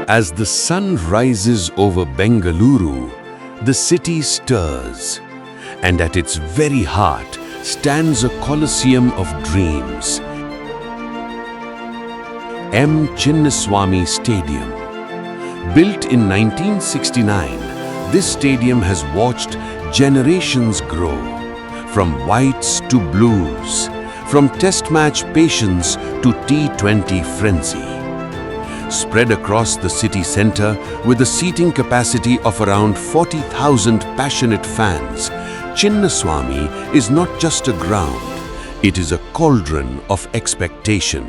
As the sun rises over Bengaluru, the city stirs, and at its very heart stands a coliseum of dreams. Chinnaswamy Stadium. Built in 1969, this stadium has watched generations grow, from whites to blues, from test match patience to T20 frenzy. Spread across the city center with a seating capacity of around 40,000 passionate fans, Chinnaswamy is not just a ground, it is a cauldron of expectation.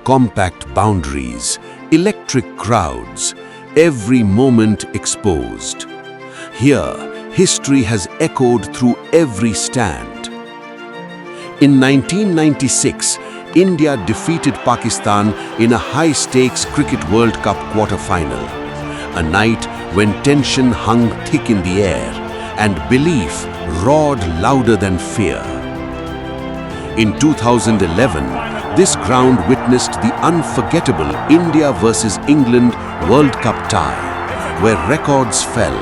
Compact boundaries, electric crowds, every moment exposed. Here, history has echoed through every stand. In 1996, India defeated Pakistan in a high-stakes Cricket World Cup quarterfinal, a night when tension hung thick in the air and belief roared louder than fear. In 2011, this ground witnessed the unforgettable India versus England World Cup tie, where records fell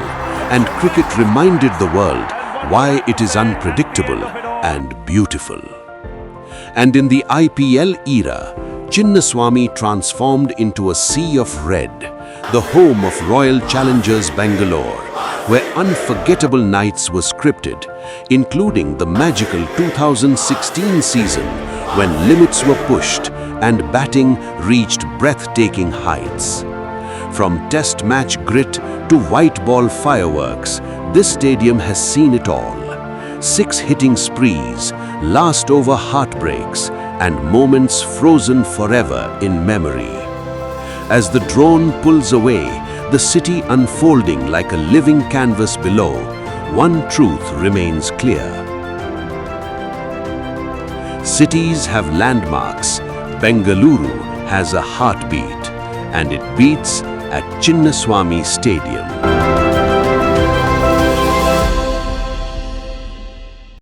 and cricket reminded the world why it is unpredictable and beautiful. And in the IPL era, Chinnaswamy transformed into a sea of red, the home of Royal Challengers Bangalore, where unforgettable nights were scripted, including the magical 2016 season when limits were pushed and batting reached breathtaking heights. From test match grit to white ball fireworks, this stadium has seen it all. 6 hitting sprees, last over heartbreaks, and moments frozen forever in memory. As the drone pulls away, the city unfolding like a living canvas below, one truth remains clear. Cities have landmarks, Bengaluru has a heartbeat, and it beats at Chinnaswamy Stadium.